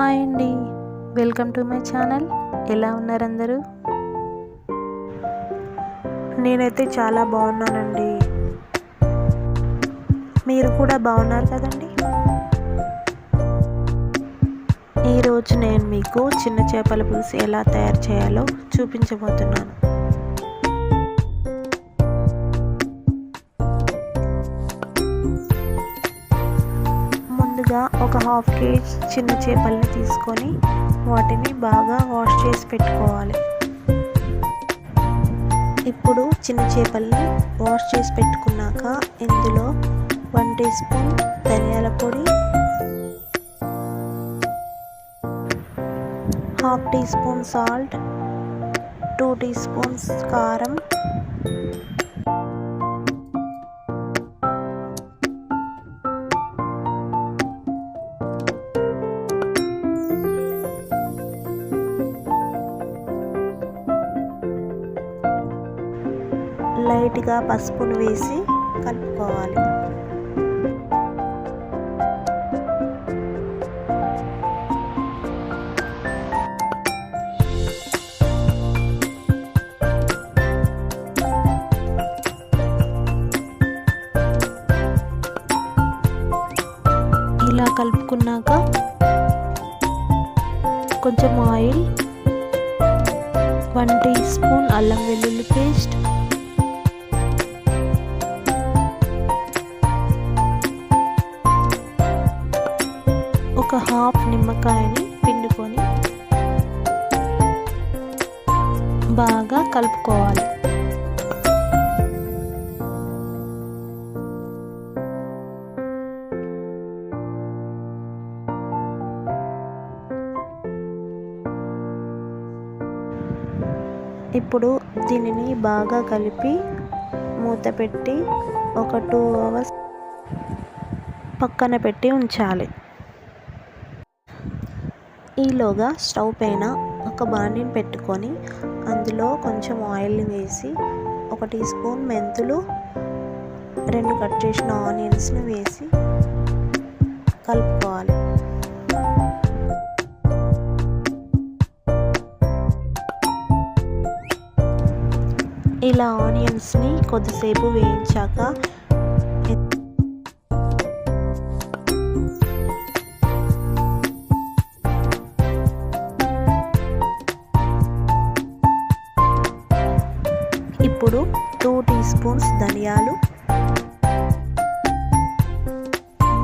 Hi అండి, welcome to my channel. ఎలా ఉన్నారు అందరూ? నేనైతే చాలా బాగున్నానండి. మీరు కూడా బాగున్నారు కదండి. ఈరోజు నేను మీకు చిన్న చేపల పులుసు ఎలా తయారు చేయాలో చూపించబోతున్నాను. ముందుగా ఒక హాఫ్ కేజీ చిన్న చేపల్ని తీసుకొని వాటిని బాగా వాష్ చేసి పెట్టుకోవాలి. ఇప్పుడు చిన్న చేపల్ని వాష్ చేసి పెట్టుకున్నాక ఇందులో 1 టీ స్పూన్ ధనియాల పొడి, 1/2 teaspoon salt, 2 teaspoons కారం, లైట్గా పసుపును వేసి కలుపుకోవాలి. ఇలా కలుపుకున్నాక కొంచెం ఆయిల్, 1 టీ స్పూన్ అల్లం వెల్లుల్లి పేస్ట్, ఒక హాఫ్ నిమ్మకాయని పిండుకొని బాగా కలుపుకోవాలి. ఇప్పుడు దీనిని బాగా కలిపి మూత పెట్టి ఒక 2 అవర్స్ పక్కన పెట్టి ఉంచాలి. ఈలోగా స్టవ్ పైన ఒక బాండీని పెట్టుకొని అందులో కొంచెం ఆయిల్ని వేసి 1 టీ స్పూన్ మెంతులు, 2 కట్ చేసిన ఆనియన్స్ని వేసి కలుపుకోవాలి. ఇలా ఆనియన్స్ని కొద్దిసేపు వేయించాక ఇప్పుడు 2 టీ స్పూన్స్ ధనియాలు,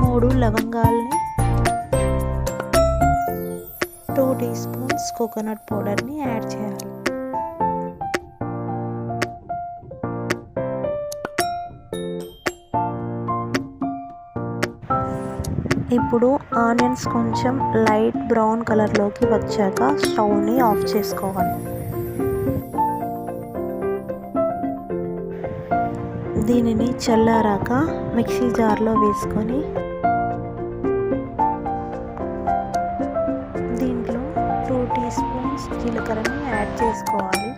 3 లవంగాల్ని, 2 టీ స్పూన్స్ కోకోనట్ పౌడర్ని యాడ్ చేయాలి. ఇప్పుడు ఆనియన్స్ కొంచెం లైట్ బ్రౌన్ కలర్లోకి వచ్చాక స్టవ్ని ఆఫ్ చేసుకోవాలి. దీనిని చల్లారాక మిక్సీ జార్లో వేసుకొని దీంట్లో 2 టీ స్పూన్స్ జీలకర్రని యాడ్ చేసుకోవాలి.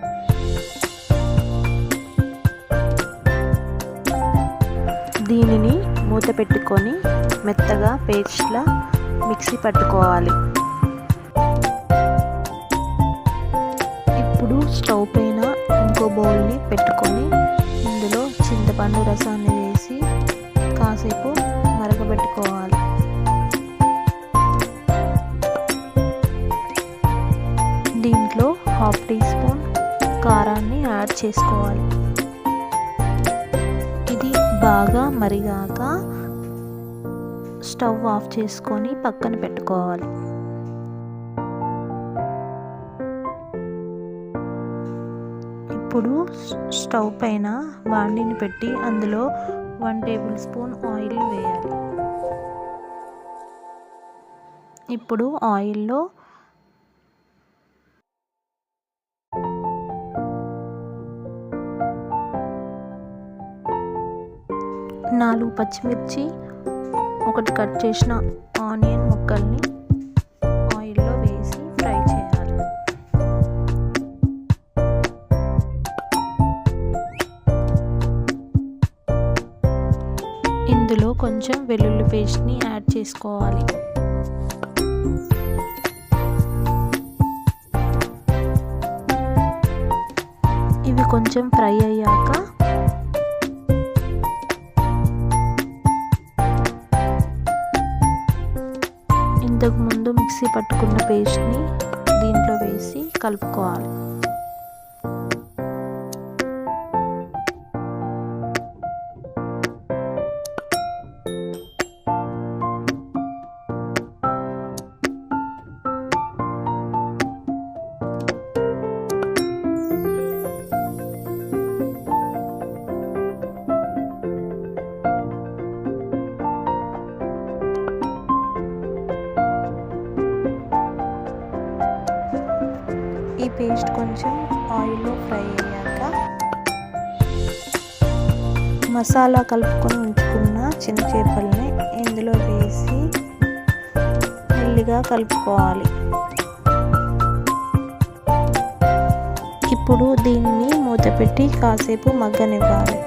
దీనిని మూత పెట్టుకొని మెత్తగా పేస్ట్లా మిక్సీ పట్టుకోవాలి. ఇప్పుడు స్టవ్ పైన ఇంకో బౌల్ని పెట్టుకొని ఇందులో చింతపండు రసాన్ని వేసి కాసేపు మరగబెట్టుకోవాలి. దీంట్లో 1/2 టీ స్పూన్ కారాన్ని యాడ్ చేసుకోవాలి. ఇది బాగా మరిగాక స్టవ్ ఆఫ్ చేసుకొని పక్కన పెట్టుకోవాలి. ఇప్పుడు స్టవ్ పైన బాండీని పెట్టి అందులో 1 టేబుల్ స్పూన్ ఆయిల్ వేయాలి. ఇప్పుడు ఆయిల్లో నాలుగు పచ్చిమిర్చి, 1 కట్ చేసిన ఆనియన్ ముక్కల్ని ఆయిల్లో వేసి ఫ్రై చేయాలి. ఇందులో కొంచెం వెల్లుల్లి పేస్ట్ని యాడ్ చేసుకోవాలి. కొంచెం ఫ్రై అయ్యాక ఇంతకు ముందు మిక్సీ పట్టుకున్న పేస్ట్ని దీంట్లో వేసి కలుపుకోవాలి. ఈ పేస్ట్ కొంచెం ఆయిల్లో ఫ్రై అయ్యాక మసాలా కలుపుకొని ఉంచుకున్న చిన్న చేపల్ని ఇందులో వేసి మెల్లిగా కలుపుకోవాలి. ఇప్పుడు దీనిని మూత పెట్టి కాసేపు మగ్గనివ్వాలి.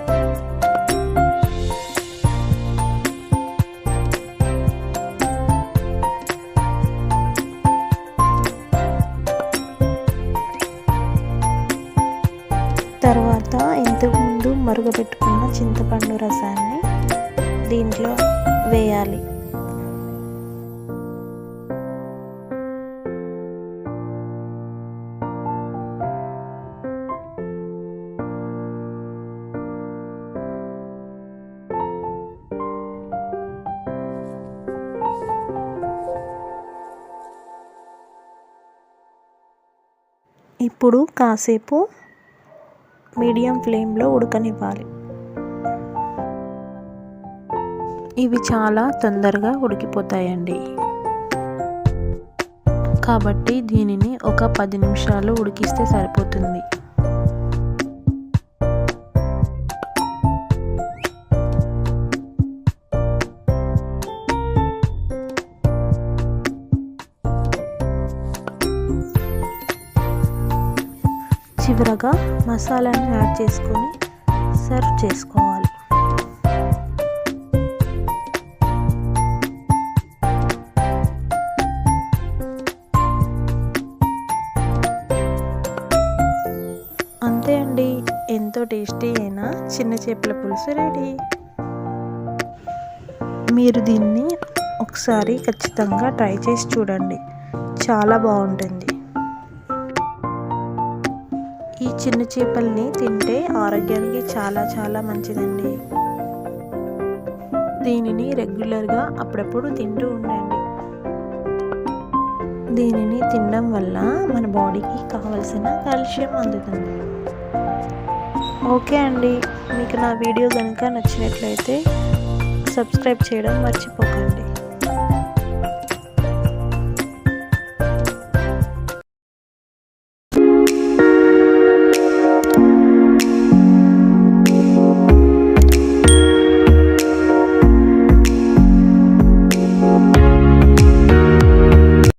తర్వాత ఇంతకుముందు మరుగపెట్టుకున్న చింతపండు రసాన్ని దీంట్లో వేయాలి. ఇప్పుడు కాసేపు మీడియం ఫ్లేమ్లో ఉడకనివ్వాలి. ఇవి చాలా తొందరగా ఉడికిపోతాయండి. కాబట్టి దీనిని ఒక 10 నిమిషాలు ఉడికిస్తే సరిపోతుంది. చివరగా మసాలాను యాడ్ చేసుకొని సర్వ్ చేసుకోవాలి. అంతే అండి, ఎంతో టేస్టీ అయిన చిన్న చేపల పులుసు రెడీ. మీరు దీన్ని ఒకసారి ఖచ్చితంగా ట్రై చేసి చూడండి, చాలా బాగుంటుంది. ఈ చిన్న చేపల్ని తింటే ఆరోగ్యానికి చాలా చాలా మంచిదండి. దీనిని రెగ్యులర్గా అప్పుడప్పుడు తింటూ ఉండండి. దీనిని తినడం వల్ల మన బాడీకి కావలసిన కాల్షియం అందుతుంది. ఓకే అండి, మీకు నా వీడియో కనుక నచ్చినట్లయితే సబ్స్క్రైబ్ చేయడం మర్చిపోకండి.